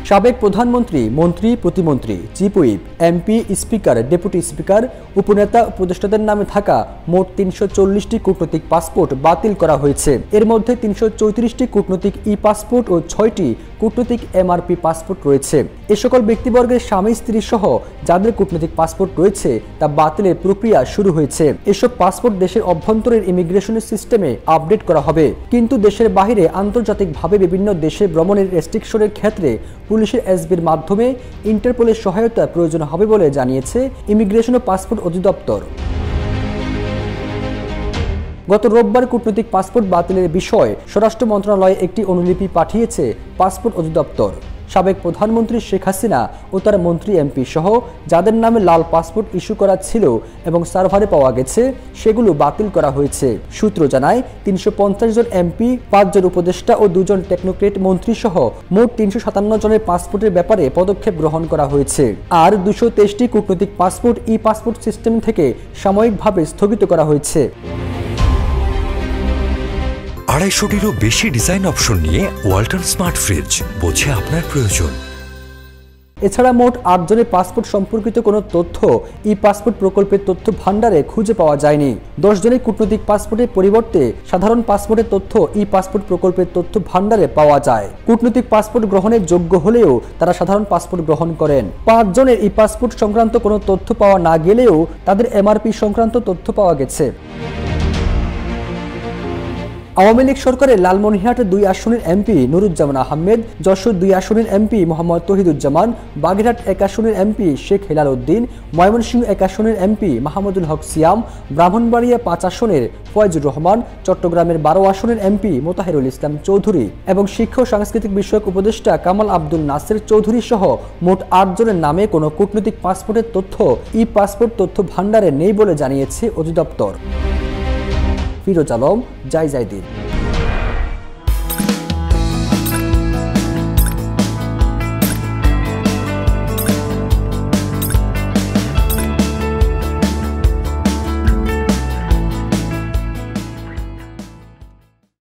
সাবেক প্রধানমন্ত্রী, মন্ত্রী, প্রতিমন্ত্রী, chief whip, MP, speaker, deputy speaker, উপনেতা, উপদেষ্টাদের নামে থাকা মোট ৩৪০টি কূটনৈতিক পাসপোর্ট বাতিল করা হয়েছে। এর মধ্যে ৩৩৪টি কূটনৈতিক ই-পাসপোর্ট ও ৬টি কূটনৈতিক এমআরপি পাসপোর্ট রয়েছে। এ সকল ব্যক্তিবর্গের স্বামী স্ত্রী সহ যাদের কূটনৈতিক পাসপোর্ট রয়েছে তা বাতিলের প্রক্রিয়া শুরু হয়েছে। এসব পাসপোর্ট দেশের অভ্যন্তরের ইমিগ্রেশনের সিস্টেমে আপডেট করা হবে, কিন্তু দেশের বাইরে আন্তর্জাতিকভাবে বিভিন্ন দেশে ভ্রমণের রেস্ট্রিকশনের ক্ষেত্রে পুলিশের এসবির মাধ্যমে ইন্টারপোলের সহায়তা প্রয়োজন হবে বলে জানিয়েছে ইমিগ্রেশন ও পাসপোর্ট অধিদপ্তর। গত রোববার কূটনৈতিক পাসপোর্ট বাতিলের বিষয়ে স্বরাষ্ট্র মন্ত্রণালয়ে একটি অনুলিপি পাঠিয়েছে পাসপোর্ট অধিদপ্তর। সাবেক প্রধানমন্ত্রী শেখ হাসিনা ও তার মন্ত্রী, এমপি সহ যাদের নামে লাল পাসপোর্ট ইস্যু করা ছিল এবং সার্ভারে পাওয়া গেছে সেগুলো বাতিল করা হয়েছে। সূত্র জানায় ৩৫০ জন এমপি, ৫ জন উপদেষ্টা ও ২ জন টেকনোক্রেট মন্ত্রী সহ মোট ৩৫৭ জনের পাসপোর্টের ব্যাপারে পদক্ষেপ গ্রহণ করা হয়েছে। আর ২২৩টি কূটনৈতিক পাসপোর্ট ই-পাসপোর্ট সিস্টেম থেকে সাময়িকভাবে স্থগিত করা হয়েছে। ২৫০টিরও বেশি ডিজাইন অপশন নিয়ে ওয়ালটন স্মার্ট ফ্রিজ, বোঝে আপনার প্রয়োজন। এছাড়া মোট ৮ জনের পাসপোর্ট সম্পর্কিত কোনো তথ্য ই-পাসপোর্ট প্রকল্পের তথ্য ভান্ডারে খুঁজে পাওয়া যায়নি। ১০ জনের কূটনৈতিক পাসপোর্টের পরিবর্তে সাধারণ পাসপোর্টের তথ্য ই-পাসপোর্ট প্রকল্পের তথ্য ভান্ডারে পাওয়া যায়। কূটনৈতিক পাসপোর্ট গ্রহণের যোগ্য হলেও তারা সাধারণ পাসপোর্ট গ্রহণ করেন। ৫ জনের ই-পাসপোর্ট সংক্রান্ত কোনো তথ্য পাওয়া না গেলেও তাদের এমআরপি সংক্রান্ত তথ্য পাওয়া গেছে। আওয়ামী লীগ সরকারের লালমনিরহাট ২ আসনের এমপি নুরুজ্জামান আহমেদ, যশোর ২ আসনের এমপি মোহাম্মদ তৌহিদুজ্জামান, বাগেরহাট ১ আসনের এমপি শেখ হেলাল উদ্দিন, ময়মনসিংহ ১ আসনের এমপি মাহমুদুল হক সিয়াম, ব্রাহ্মণবাড়িয়া ৫ আসনের ফয়জুর রহমান, চট্টগ্রামের ১২ আসনের এমপি মোতাহেরুল ইসলাম চৌধুরী এবং শিক্ষা ও সাংস্কৃতিক বিষয়ক উপদেষ্টা কামাল আব্দুল নাসের চৌধুরী সহ মোট ৮ জনের নামে কোনো কূটনৈতিক পাসপোর্টের তথ্য ই-পাসপোর্ট তথ্য ভান্ডারে নেই বলে জানিয়েছে অধিদপ্তর। ফিরোজ আলম, জয় জয়দিন।